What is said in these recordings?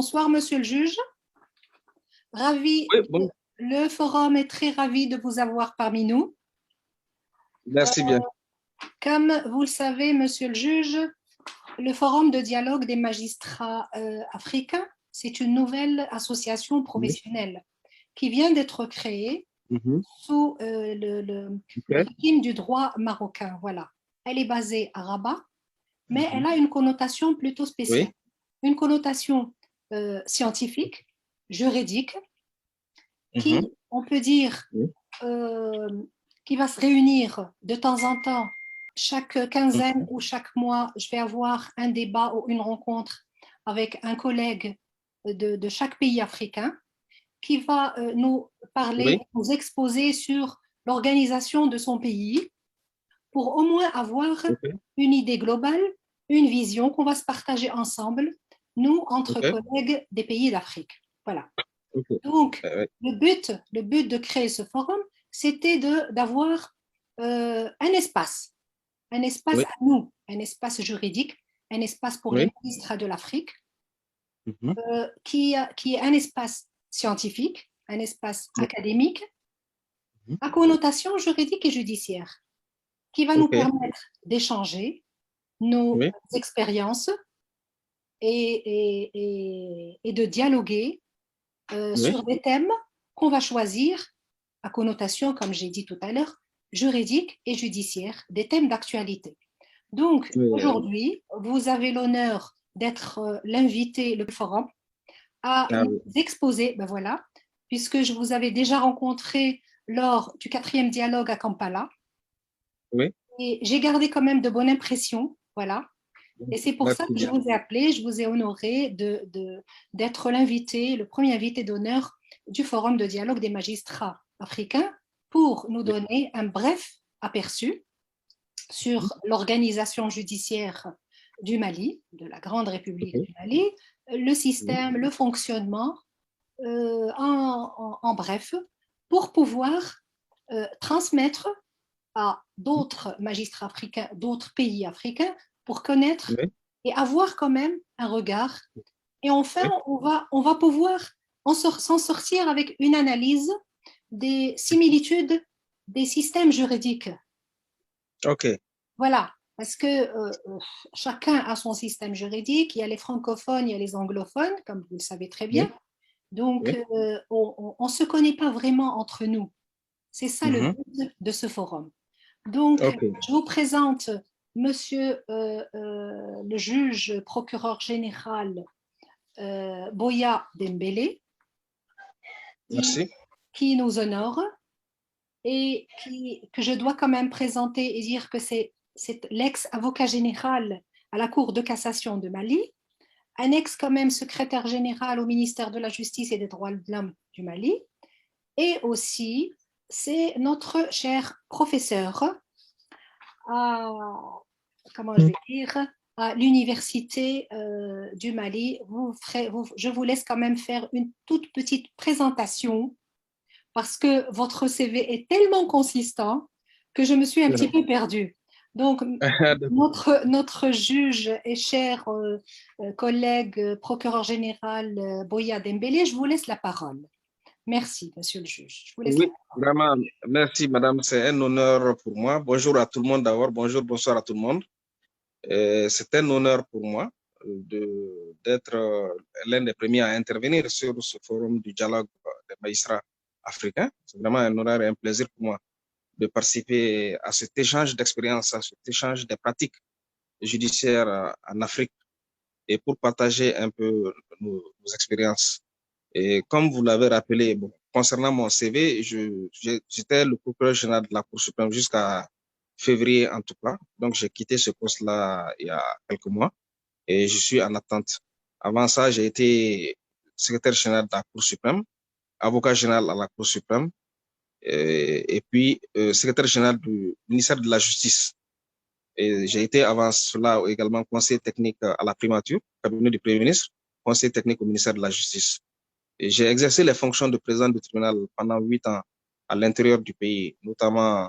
Bonsoir, monsieur le juge. Ravi, Oui, bon, le forum est très ravi de vous avoir parmi nous. merci bien. Comme vous le savez, monsieur le juge, le forum de dialogue des magistrats africains, c'est une nouvelle association Oui. professionnelle qui vient d'être créée Mhm. sous le Ok. régime du droit marocain. Voilà. Elle est basée à Rabat, mais elle Mhm. a une connotation plutôt spéciale, Oui, une connotation scientifique, juridique, qui, mhm. on peut dire, Oui. euh, qui va se réunir de temps en temps. Chaque quinzaine Mhm. ou chaque mois, je vais avoir un débat ou une rencontre avec un collègue de chaque pays africain qui va nous parler, Oui. nous exposer sur l'organisation de son pays pour au moins avoir Ok. une idée globale, une vision qu'on va se partager ensemble, nous, entre Ok. collègues des pays d'Afrique. Voilà. Ok. Donc, Ouais. le but de créer ce forum, c'était d'avoir un espace Oui. à nous, un espace juridique, un espace pour les Oui. magistrats de l'Afrique, Mhm. qui est un espace scientifique, un espace Oui. académique, Mhm. à connotation juridique et judiciaire, qui va nous Ok. permettre d'échanger nos Oui. expériences et de dialoguer Oui. sur des thèmes qu'on va choisir à connotation, comme j'ai dit tout à l'heure, juridique et judiciaire, des thèmes d'actualité. Donc, Oui. aujourd'hui, vous avez l'honneur d'être l'invité, le forum, à Ah nous oui. exposer, ben voilà, puisque je vous avais déjà rencontré lors du quatrième dialogue à Kampala, Oui. et j'ai gardé quand même de bonnes impressions, voilà. Et c'est pour ça Merci que je bien. vous ai appelé, je vous ai honoré d'être l'invité, le premier invité d'honneur du Forum de dialogue des magistrats africains pour nous Oui. donner un bref aperçu Mhm. sur l'organisation judiciaire du Mali, de la Grande République Ok. du Mali, le Oui. système, le fonctionnement, en bref, pour pouvoir transmettre à d'autres magistrats africains, d'autres pays africains, pour connaître Oui. et avoir quand même un regard. Et enfin, Oui. on va pouvoir s'en sortir avec une analyse des similitudes des systèmes juridiques. Ok. Voilà, parce que chacun a son système juridique, il y a les francophones, il y a les anglophones, comme vous le savez très bien. Oui. Donc, Oui. on ne se connaît pas vraiment entre nous. C'est ça le Mhm. but de ce forum. Donc, Ok. je vous présente Monsieur le juge procureur général Boya Dembélé, qui, Merci. qui nous honore et que je dois quand même présenter et dire que c'est l'ex-avocat général à la Cour de cassation de Mali, un ex quand même secrétaire général au ministère de la Justice et des Droits de l'Homme du Mali, et aussi c'est notre cher professeur à, comment je vais dire, à l'université du Mali. Je vous laisse quand même faire une toute petite présentation parce que votre CV est tellement consistant que je me suis un petit peu perdue. Donc, D'accord. notre juge et cher collègue procureur général Boya Dembélé, je vous laisse la parole. Merci, monsieur le juge. Je vous laisse la Oui, parole. vraiment, merci, madame. C'est un honneur pour moi. Bonjour à tout le monde d'abord. Bonjour, bonsoir à tout le monde. C'est un honneur pour moi d'être l'un des premiers à intervenir sur ce forum du dialogue des magistrats africains. C'est vraiment un honneur et un plaisir pour moi de participer à cet échange d'expériences, à cet échange des pratiques judiciaires en Afrique et pour partager un peu nos expériences. Et comme vous l'avez rappelé, bon, concernant mon CV, j'étais le procureur général de la Cour suprême jusqu'à février en tout cas. Donc, j'ai quitté ce poste-là il y a quelques mois et je suis en attente. Avant ça, j'ai été secrétaire général de la Cour suprême, avocat général à la Cour suprême et puis secrétaire général du ministère de la Justice. Et j'ai été avant cela également conseiller technique à la primature, cabinet du Premier ministre, conseiller technique au ministère de la Justice. Et j'ai exercé les fonctions de président du tribunal pendant 8 ans à l'intérieur du pays, notamment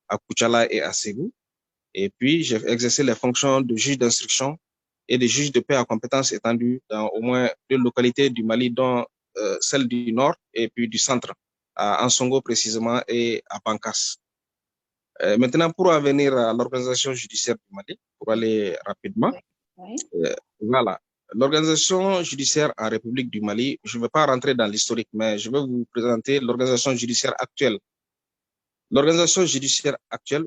à Kuchala et à Ségou. Et puis, j'ai exercé les fonctions de juge d'instruction et des juges de paix à compétences étendues dans au moins 2 localités du Mali, dont celle du nord et puis du centre, à Ansongo précisément et à Bankas. Maintenant, pour en venir à l'organisation judiciaire du Mali, pour aller rapidement, voilà. L'organisation judiciaire en République du Mali, je ne vais pas rentrer dans l'historique, mais je vais vous présenter l'organisation judiciaire actuelle. L'organisation judiciaire actuelle,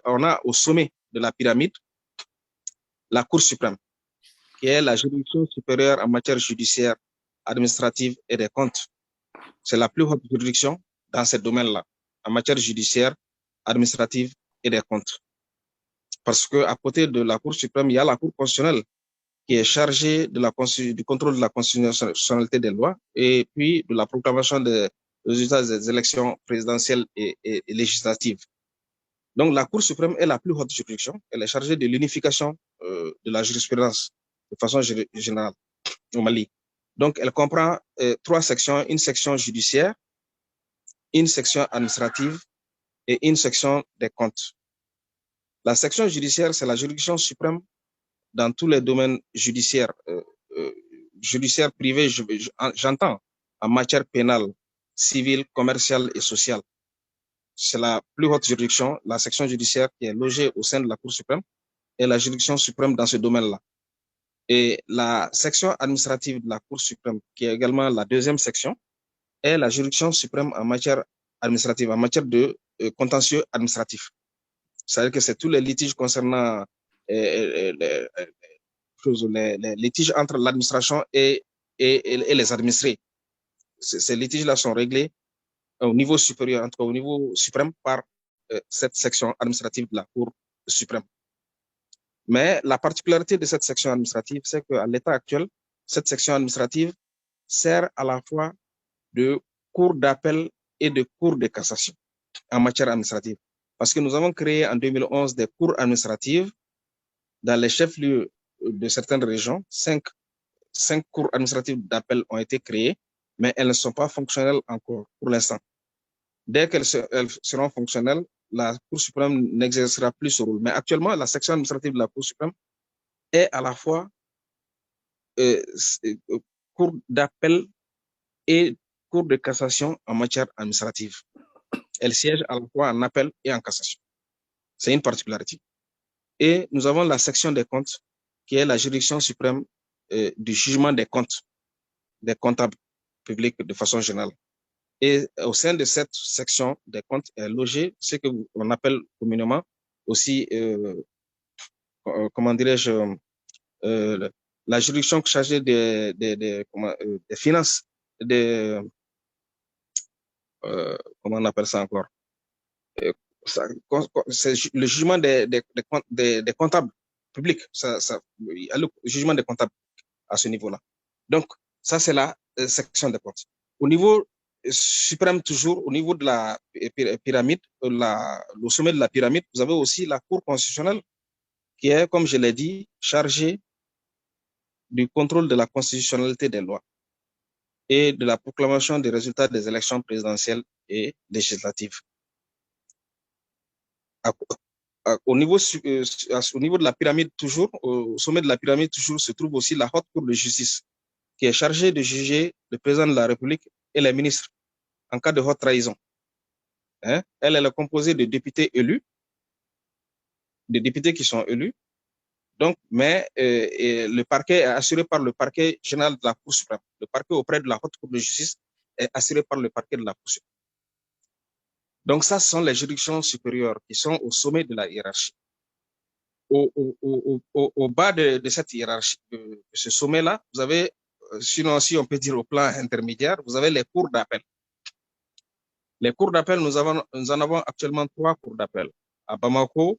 on a au sommet de la pyramide la Cour suprême, qui est la juridiction supérieure en matière judiciaire, administrative et des comptes. C'est la plus haute juridiction dans ce domaine-là, en matière judiciaire, administrative et des comptes. Parce qu'à côté de la Cour suprême, il y a la Cour constitutionnelle qui est chargée du contrôle de la constitutionnalité des lois et puis de la proclamation des résultats des élections présidentielles et législatives. Donc, la Cour suprême est la plus haute juridiction. Elle est chargée de l'unification de la jurisprudence de façon générale au Mali. Donc, elle comprend 3 sections, une section judiciaire, une section administrative et une section des comptes. La section judiciaire, c'est la juridiction suprême dans tous les domaines judiciaires, judiciaire privé, j'entends, en matière pénale, civile, commerciale et sociale. C'est la plus haute juridiction, la section judiciaire qui est logée au sein de la Cour suprême et la juridiction suprême dans ce domaine-là. Et la section administrative de la Cour suprême, qui est également la deuxième section, est la juridiction suprême en matière administrative, en matière de contentieux administratif. C'est-à-dire que c'est tous les litiges concernant les litiges entre l'administration et les administrés. Ces litiges-là sont réglés au niveau supérieur, en tout cas au niveau suprême, par cette section administrative de la Cour suprême. Mais la particularité de cette section administrative, c'est qu'à l'état actuel, cette section administrative sert à la fois de cour d'appel et de cour de cassation en matière administrative. Parce que nous avons créé en 2011 des cours administratives dans les chefs-lieux de certaines régions. 5 cours administratives d'appel ont été créées, mais elles ne sont pas fonctionnelles encore pour l'instant. Dès qu'elles seront fonctionnelles, la Cour suprême n'exercera plus ce rôle. Mais actuellement, la section administrative de la Cour suprême est à la fois cour d'appel et cour de cassation en matière administrative. Elle siège à la fois en appel et en cassation. C'est une particularité. Et nous avons la section des comptes, qui est la juridiction suprême du jugement des comptes, des comptables publics de façon générale. Et au sein de cette section des comptes est logé ce que l'on appelle communément aussi, comment dirais-je, la juridiction chargée des finances, comment on appelle ça encore, c'est le jugement des comptables publics, le jugement des comptables à ce niveau-là. Donc, ça, c'est la section des comptes. Au niveau suprême, toujours, au niveau de la pyramide, au sommet de la pyramide, vous avez aussi la Cour constitutionnelle qui est, comme je l'ai dit, chargée du contrôle de la constitutionnalité des lois et de la proclamation des résultats des élections présidentielles et législatives. Au niveau de la pyramide, toujours, au sommet de la pyramide, toujours, se trouve aussi la Haute Cour de justice, qui est chargée de juger le président de la République et les ministres en cas de haute trahison. Hein? Elle est composée de députés élus, de députés qui sont élus. Donc, mais le parquet est assuré par le parquet général de la Cour suprême. Le parquet auprès de la Haute Cour de justice est assuré par le parquet de la Cour suprême. Donc, ça, ce sont les juridictions supérieures qui sont au sommet de la hiérarchie. Au bas de cette hiérarchie, de ce sommet-là, vous avez, sinon, si on peut dire au plan intermédiaire, vous avez les cours d'appel. Les cours d'appel, nous en avons actuellement 3 cours d'appel, à Bamako,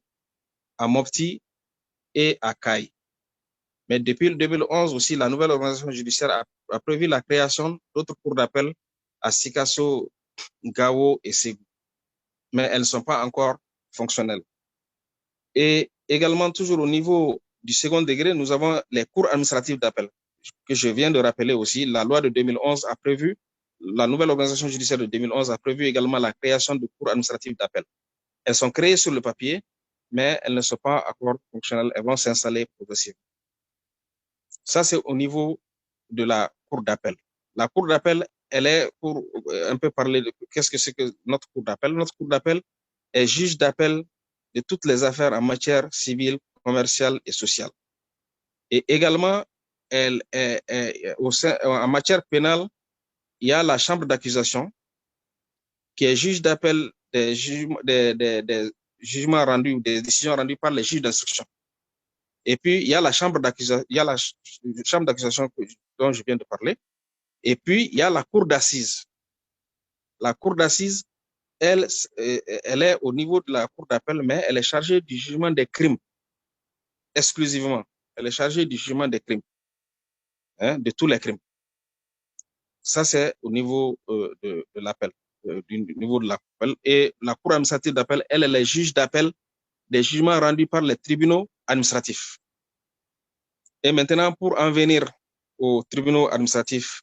à Mopti et à Kai. Mais depuis le 2011 aussi, la nouvelle organisation judiciaire a prévu la création d'autres cours d'appel à Sikasso, Gao et Ségou. Mais elles ne sont pas encore fonctionnelles. Et également, toujours au niveau du second degré, nous avons les cours administratifs d'appel, que je viens de rappeler aussi. La loi de 2011 a prévu, la nouvelle organisation judiciaire de 2011 a prévu également la création de cours administratifs d'appel. Elles sont créées sur le papier, mais elles ne sont pas encore fonctionnelles. Elles vont s'installer progressivement. Ça, c'est au niveau de la cour d'appel. La cour d'appel, elle est, pour un peu parler de qu'est-ce que c'est que notre cour d'appel. Notre cour d'appel est juge d'appel de toutes les affaires en matière civile, commerciale et sociale. Et également, en matière pénale, il y a la chambre d'accusation qui est juge d'appel des jugements rendus ou des décisions rendues par les juges d'instruction. Et puis, il y a la chambre d'accusation, dont je viens de parler. Et puis, il y a la cour d'assises. La cour d'assises, elle est au niveau de la cour d'appel, mais elle est chargée du jugement des crimes exclusivement. Elle est chargée du jugement des crimes, hein, de tous les crimes. Ça, c'est au niveau de l'appel, du niveau de l'appel. Et la cour administrative d'appel, elle est juge d'appel des jugements rendus par les tribunaux administratifs. Et maintenant, pour en venir aux tribunaux administratifs,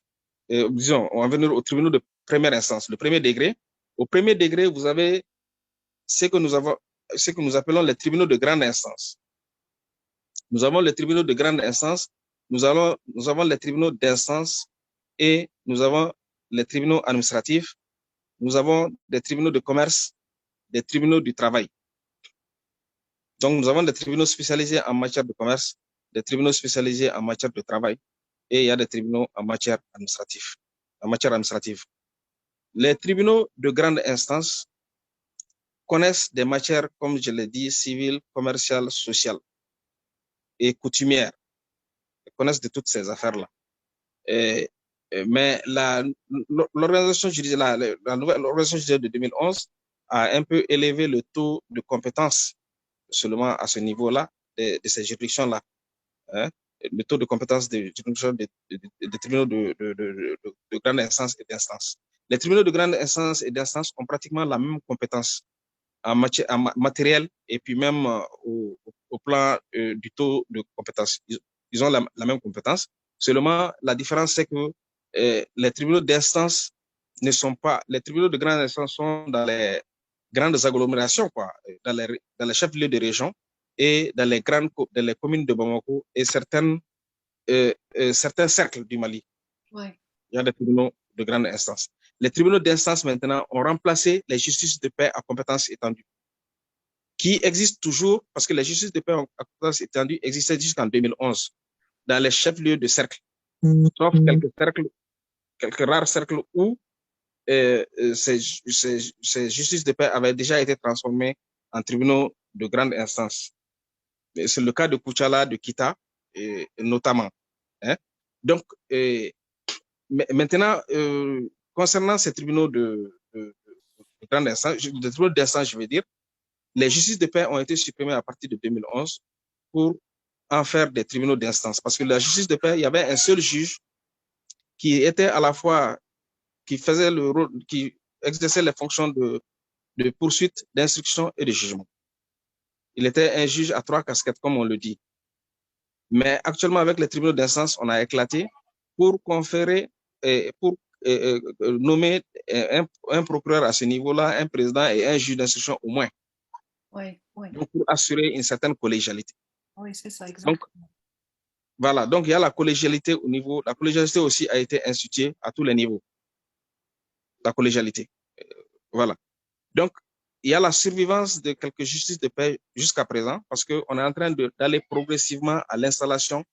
disons, on va venir aux tribunaux de première instance, le premier degré. Au premier degré, vous avez ce que nous appelons les tribunaux de grande instance. Nous avons les tribunaux de grande instance, nous avons les tribunaux d'instance et nous avons les tribunaux administratifs, nous avons des tribunaux de commerce, des tribunaux du travail. Donc, nous avons des tribunaux spécialisés en matière de commerce, des tribunaux spécialisés en matière de travail et il y a des tribunaux en matière administrative. Les tribunaux de grande instance connaissent des matières, comme je l'ai dit, civiles, commerciales, sociales et coutumières. Ils connaissent de toutes ces affaires-là. Mais l'organisation judiciaire, la nouvelle organisation judiciaire de 2011 a un peu élevé le taux de compétence seulement à ce niveau-là, de ces juridictions-là. Hein? Le taux de compétence des tribunaux de grande instance et d'instance. Les tribunaux de grande instance et d'instance ont pratiquement la même compétence en matériel et puis même au plan du taux de compétence. Ils ont la même compétence. Seulement, la différence, c'est que les tribunaux d'instance ne sont pas, les tribunaux de grande instance sont dans les grandes agglomérations, quoi, dans les chefs-lieux de région et dans les communes de Bamako et certains cercles du Mali. Ouais. Il y a des tribunaux de grande instance. Les tribunaux d'instance maintenant ont remplacé les justices de paix à compétence étendue, qui existent toujours parce que les justices de paix à compétence étendue existaient jusqu'en 2011 dans les chefs-lieux de cercle, sauf quelques rares cercles où ces justices de paix avaient déjà été transformées en tribunaux de grande instance. C'est le cas de Kuchala, de Kita, notamment. Hein? Donc, maintenant, concernant ces tribunaux de grande instance, de tribunaux d'instance, je veux dire, les justices de paix ont été supprimées à partir de 2011 pour en faire des tribunaux d'instance. Parce que la justice de paix, il y avait un seul juge qui était à la fois, qui faisait le rôle, qui exerçait les fonctions de poursuite, d'instruction et de jugement. Il était un juge à 3 casquettes, comme on le dit. Mais actuellement, avec les tribunaux d'instance, on a éclaté pour conférer et pour nommer un procureur à ce niveau-là, un président et un juge d'instruction au moins. Oui, oui. Donc, pour assurer une certaine collégialité. Oui, c'est ça, exactement. Donc, voilà, donc il y a la collégialité au niveau, la collégialité aussi a été instituée à tous les niveaux. La collégialité. Voilà. Donc, il y a la survivance de quelques justices de paix jusqu'à présent parce qu'on est en train d'aller progressivement à l'installation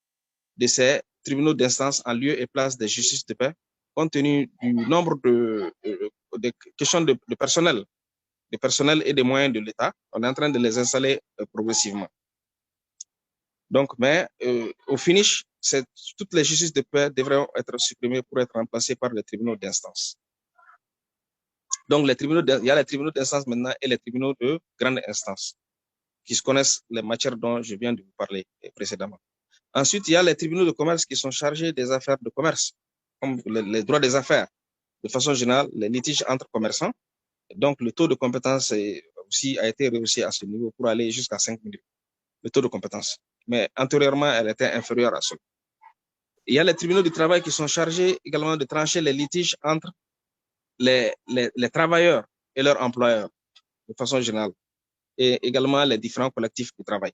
de ces tribunaux d'instance en lieu et place des justices de paix, compte tenu du nombre de questions de personnel et des moyens de l'État. On est en train de les installer progressivement. Donc, mais au finish, toutes les justices de paix devraient être supprimées pour être remplacées par les tribunaux d'instance. Donc, il y a les tribunaux d'instance maintenant et les tribunaux de grande instance qui se connaissent les matières dont je viens de vous parler précédemment. Ensuite, il y a les tribunaux de commerce qui sont chargés des affaires de commerce, comme les droits des affaires. De façon générale, les litiges entre commerçants. Donc, le taux de compétence aussi a été rehaussé à ce niveau pour aller jusqu'à 5 minutes. Le taux de compétence. Mais antérieurement, elle était inférieure à cela. Il y a les tribunaux du travail qui sont chargés également de trancher les litiges entre les travailleurs et leurs employeurs, de façon générale, et également les différents collectifs du travail.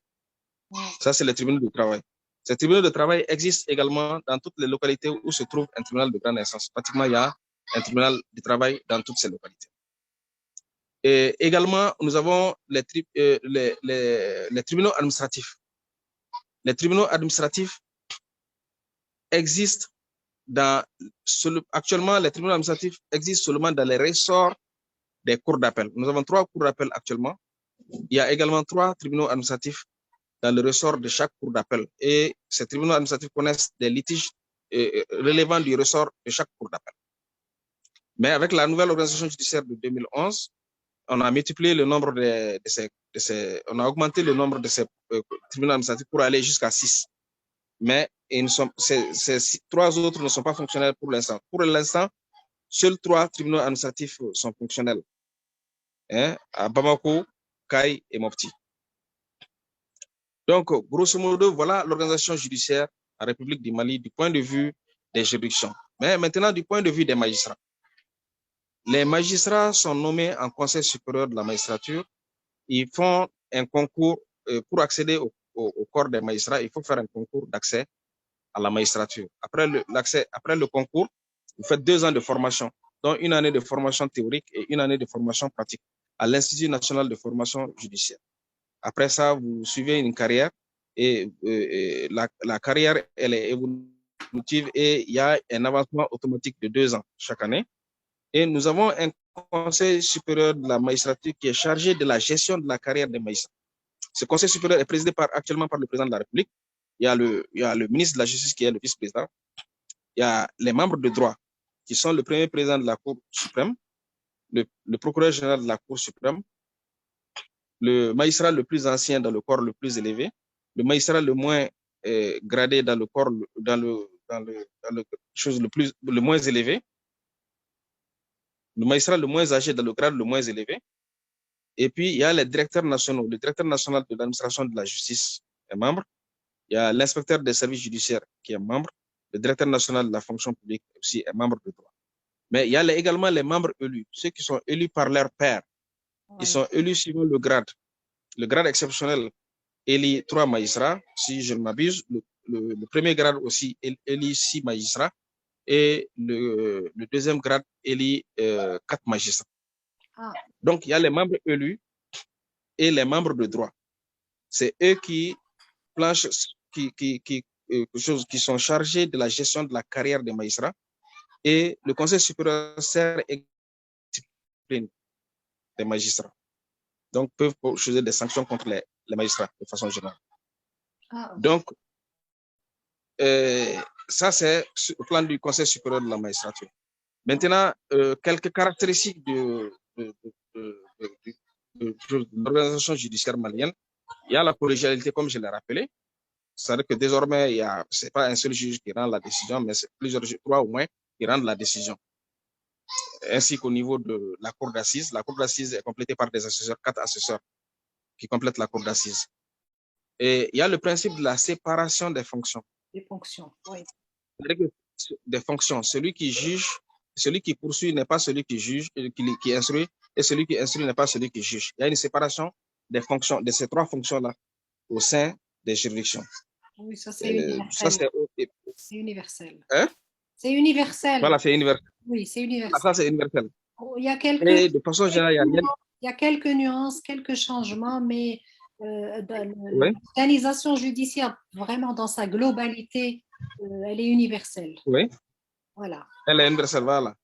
Ça, c'est les tribunaux du travail. Ces tribunaux de travail existent également dans toutes les localités où se trouve un tribunal de grande instance. Pratiquement, il y a un tribunal de travail dans toutes ces localités. Et également, nous avons les tribunaux administratifs. Les tribunaux administratifs existent actuellement, les tribunaux administratifs existent seulement dans les ressorts des cours d'appel. Nous avons 3 cours d'appel actuellement. Il y a également 3 tribunaux administratifs dans le ressort de chaque cour d'appel. Et ces tribunaux administratifs connaissent des litiges relevant du ressort de chaque cour d'appel. Mais avec la nouvelle organisation judiciaire de 2011, on a multiplié le nombre on a augmenté le nombre de ces tribunaux administratifs pour aller jusqu'à 6. Mais ces 3 autres ne sont pas fonctionnels pour l'instant. Pour l'instant, seuls 3 tribunaux administratifs sont fonctionnels. À Bamako, Kay et Mopti. Donc, grosso modo, voilà l'organisation judiciaire en République du Mali du point de vue des juridictions. Mais maintenant, du point de vue des magistrats. Les magistrats sont nommés en Conseil supérieur de la magistrature. Ils font un concours pour accéder au corps des magistrats. Il faut faire un concours d'accès à la magistrature. Après le concours, vous faites 2 ans de formation, dont 1 année de formation théorique et 1 année de formation pratique à l'Institut national de formation judiciaire. Après ça, vous suivez une carrière et la carrière, elle est évolutive et il y a un avancement automatique de 2 ans chaque année. Et nous avons un conseil supérieur de la magistrature qui est chargé de la gestion de la carrière des magistrats. Ce conseil supérieur est présidé actuellement par le président de la République. Il y a le ministre de la Justice qui est le vice-président. Il y a les membres de droit qui sont le premier président de la Cour suprême, le procureur général de la Cour suprême, le magistrat le plus ancien dans le corps le plus élevé, le magistrat le moins gradé dans le corps, dans le chose le moins élevé, le magistrat le moins âgé dans le grade le moins élevé. Et puis, il y a les directeurs nationaux. Le directeur national de l'administration de la justice est membre. Il y a l'inspecteur des services judiciaires qui est membre. Le directeur national de la fonction publique aussi est membre de droit. Mais il y a également les membres élus, ceux qui sont élus par leur père. Ils sont élus suivant le grade. Le grade exceptionnel élit 3 magistrats, si je ne m'abuse. Le premier grade aussi élit 6 magistrats. Et le deuxième grade élit 4 magistrats. Donc, il y a les membres élus et les membres de droit. C'est eux qui planchent, qui sont chargés de la gestion de la carrière des magistrats. Et le Conseil supérieur sert à discipliner des magistrats. Donc, peuvent choisir des sanctions contre les magistrats de façon générale. Donc, ça, c'est au plan du Conseil supérieur de la magistrature. Maintenant, quelques caractéristiques de l'organisation judiciaire malienne. Il y a la collégialité, comme je l'ai rappelé. C'est-à-dire que désormais, ce n'est pas un seul juge qui rend la décision, mais c'est plusieurs juges, 3 au moins, qui rendent la décision. Ainsi qu'au niveau de la cour d'assises. La cour d'assises est complétée par des assesseurs, 4 assesseurs qui complètent la cour d'assises. Et il y a le principe de la séparation des fonctions. Des fonctions, oui. C'est-à-dire que des fonctions. Celui qui juge, celui qui poursuit n'est pas celui qui juge, qui instruit, et celui qui instruit n'est pas celui qui juge. Il y a une séparation des fonctions, de ces 3 fonctions-là au sein des juridictions. Oui, ça c'est universel. C'est universel. Hein? C'est universel. Voilà, c'est universel. Oui, c'est universel. Ah, ça, c'est universel. Il y a quelques, de façon générale, il y a quelques nuances, quelques changements, mais l'organisation judiciaire, vraiment dans sa globalité, elle est universelle. Oui. Voilà. Elle est universelle, voilà.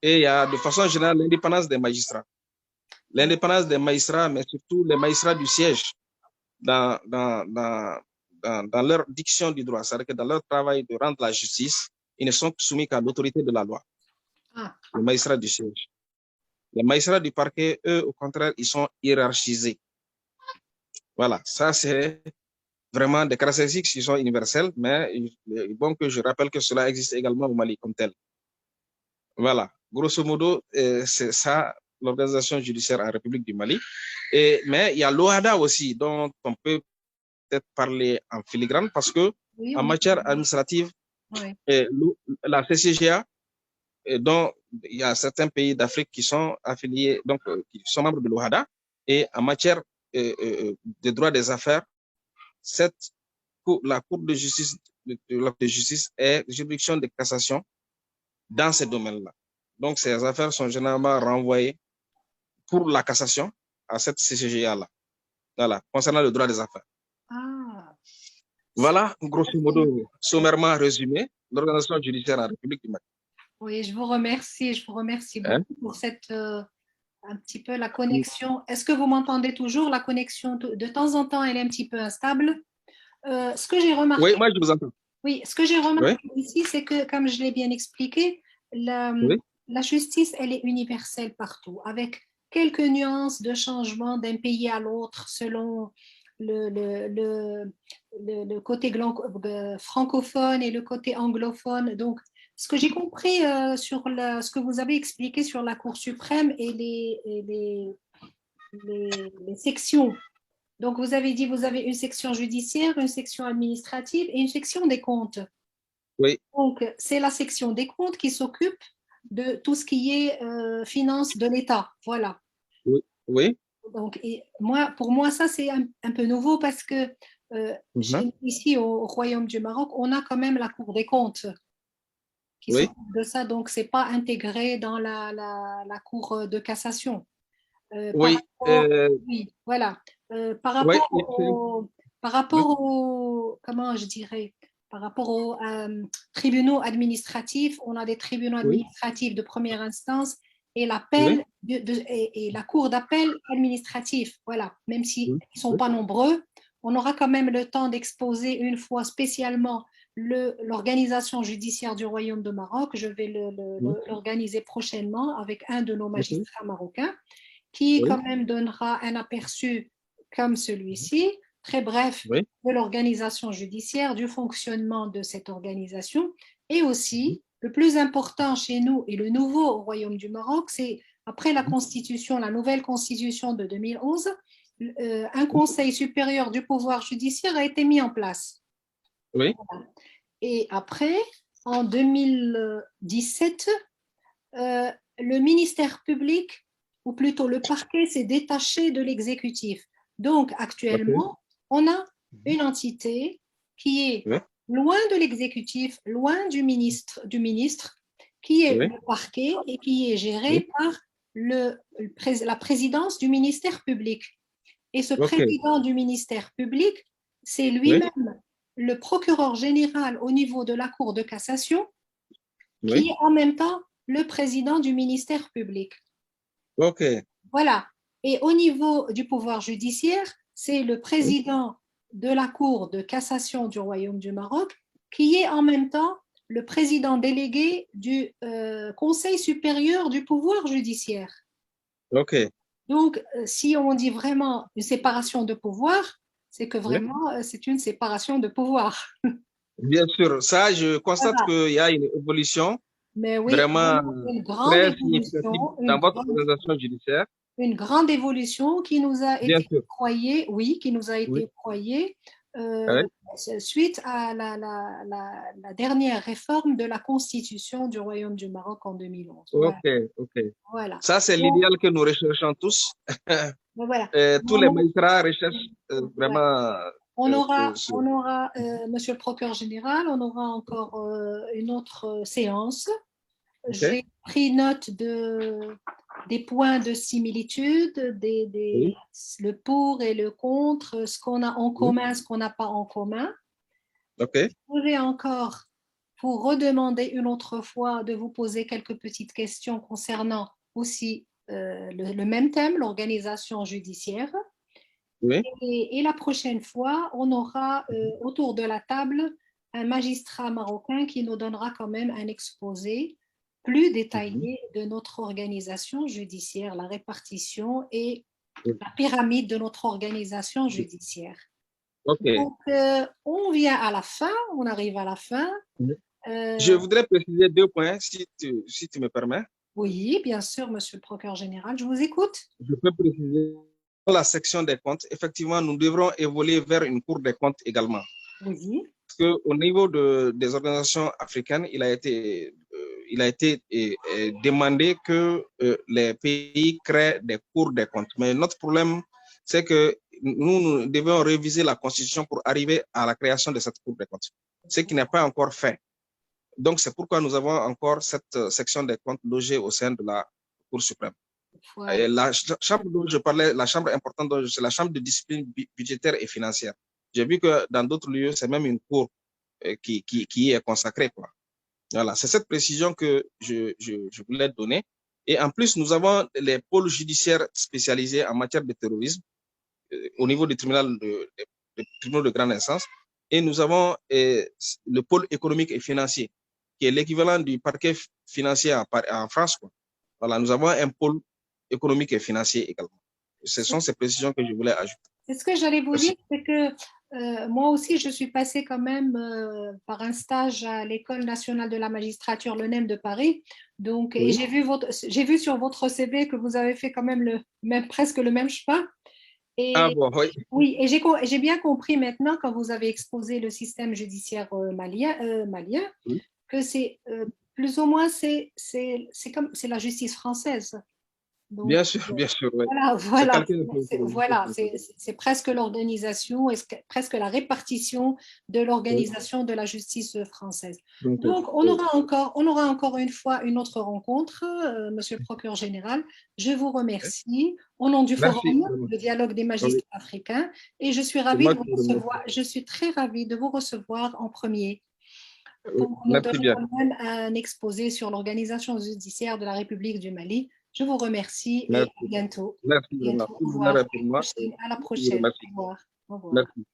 Et il y a de façon générale l'indépendance des magistrats. L'indépendance des magistrats, mais surtout les magistrats du siège dans leur diction du droit, c'est-à-dire que dans leur travail de rendre la justice, ils ne sont soumis qu'à l'autorité de la loi. Les magistrats du siège. Les magistrats du parquet, eux, au contraire, ils sont hiérarchisés. Voilà, ça c'est vraiment des caractéristiques qui sont universelles, mais il est bon que je rappelle que cela existe également au Mali comme tel. Voilà, grosso modo, c'est ça l'organisation judiciaire en République du Mali. Mais il y a l'OHADA aussi, dont on peut peut-être parler en filigrane, parce que en matière administrative, la CCGA, dont il y a certains pays d'Afrique qui sont affiliés, donc qui sont membres de l'OHADA, et en matière de droit des affaires, cette la Cour de justice, de justice est juridiction de cassation dans ces domaines-là. Donc, ces affaires sont généralement renvoyées pour la cassation à cette CCJA-là. Voilà, concernant le droit des affaires. Ah. Voilà, grosso modo, sommairement résumé, l'organisation judiciaire en République du Mali. Oui, je vous remercie beaucoup pour cette, un petit peu la connexion. Est-ce que vous m'entendez toujours? La connexion, de temps en temps, elle est un petit peu instable. Ce que j'ai remarqué, oui, moi je vous entends. Oui, ce que j'ai remarqué ici, c'est que, comme je l'ai bien expliqué, la justice, elle est universelle partout, avec quelques nuances de changement d'un pays à l'autre selon le côté francophone et le côté anglophone. Donc, ce que j'ai compris sur ce que vous avez expliqué sur la Cour suprême et les sections. Donc, vous avez dit, vous avez une section judiciaire, une section administrative et une section des comptes. Oui. Donc, c'est la section des comptes qui s'occupe de tout ce qui est finances de l'État. Voilà. Oui. Oui. Donc, pour moi, ça, c'est un peu nouveau parce que ici, au Royaume du Maroc, on a quand même la Cour des comptes qui s'occupe de ça. Donc, ce n'est pas intégré dans la Cour de cassation. Oui. Oui, voilà. Par rapport au, comment je dirais, par rapport aux tribunaux administratifs, on a des tribunaux administratifs de première instance et l'appel et la cour d'appel administratif. Voilà, même s'ils ne sont pas nombreux, on aura quand même le temps d'exposer une fois spécialement l'organisation judiciaire du Royaume de Maroc. Je vais l'organiser prochainement avec un de nos magistrats marocains qui quand même donnera un aperçu comme celui-ci, très bref, de l'organisation judiciaire, du fonctionnement de cette organisation, et aussi, le plus important chez nous et le nouveau au Royaume du Maroc, c'est après la Constitution, la nouvelle Constitution de 2011, un Conseil supérieur du pouvoir judiciaire a été mis en place. Oui. Et après, en 2017, le ministère public, ou plutôt le parquet, s'est détaché de l'exécutif. Donc, actuellement, on a une entité qui est loin de l'exécutif, loin du ministre, qui est le parquet et qui est géré par la présidence du ministère public. Et ce président du ministère public, c'est lui-même le procureur général au niveau de la Cour de cassation, qui est en même temps le président du ministère public. OK. Voilà. Et au niveau du pouvoir judiciaire, c'est le président de la Cour de cassation du Royaume du Maroc qui est en même temps le président délégué du Conseil supérieur du pouvoir judiciaire. OK. Donc, si on dit vraiment une séparation de pouvoir, c'est que vraiment, c'est une séparation de pouvoir. Bien sûr. Ça, je constate qu'il y a une évolution vraiment une grande très évolution, significative dans votre organisation judiciaire. Une grande évolution qui nous a été octroyée, qui nous a été octroyée suite à la dernière réforme de la Constitution du Royaume du Maroc en 2011. Voilà. Ça, c'est l'idéal que nous recherchons tous. Tous les magistrats recherchent vraiment... On aura, Monsieur le procureur général, on aura encore une autre séance. J'ai pris note des points de similitude, le pour et le contre, ce qu'on a en commun, ce qu'on n'a pas en commun. Je vais encore vous redemander une autre fois de vous poser quelques petites questions concernant aussi le même thème, l'organisation judiciaire. Et la prochaine fois, on aura autour de la table un magistrat marocain qui nous donnera quand même un exposé plus détaillé de notre organisation judiciaire, la répartition et la pyramide de notre organisation judiciaire. Donc, on vient à la fin, on arrive à la fin. Je voudrais préciser 2 points, si tu me permets. Oui, bien sûr, Monsieur le procureur général, je vous écoute. Je peux préciser dans la section des comptes, effectivement, nous devrons évoluer vers une cour des comptes également. Oui. Parce qu'au niveau des organisations africaines, il a été demandé que les pays créent des cours des comptes. Mais notre problème, c'est que nous devons réviser la Constitution pour arriver à la création de cette Cour des comptes, ce qui n'est pas encore fait. Donc, c'est pourquoi nous avons encore cette section des comptes logée au sein de la Cour suprême. Et la chambre dont je parlais, la chambre importante, c'est la chambre de discipline budgétaire et financière. J'ai vu que dans d'autres lieux, c'est même une cour qui est consacrée, quoi. Voilà, c'est cette précision que je voulais donner. Et en plus, nous avons les pôles judiciaires spécialisés en matière de terrorisme au niveau du tribunal de grande instance. Et nous avons le pôle économique et financier, qui est l'équivalent du parquet financier en France, quoi. Voilà, nous avons un pôle économique et financier également. Ce sont ces précisions que je voulais ajouter. C'est ce que j'allais vous dire, c'est que moi aussi, je suis passée quand même par un stage à l'École nationale de la magistrature, l'ENEM de Paris. Donc, oui. Et j'ai vu sur votre CV que vous avez fait quand même presque le même chemin. Et, bon, oui. Oui, et j'ai bien compris maintenant, quand vous avez exposé le système judiciaire malien, oui. Que c'est plus ou moins c'est la justice française. Donc, bien sûr, oui. Voilà, c'est presque l'organisation, presque la répartition de l'organisation de la justice française. Donc, on aura encore une fois une autre rencontre, Monsieur le procureur général. Je vous remercie au nom du forum, le dialogue des magistrats africains, et je suis ravie de vous recevoir. Je suis très ravie de vous recevoir en premier pour nous donner quand même un exposé sur l'organisation judiciaire de la République du Mali. Je vous remercie et à bientôt. Merci. Au revoir. À la prochaine. Au revoir. Au revoir. Merci.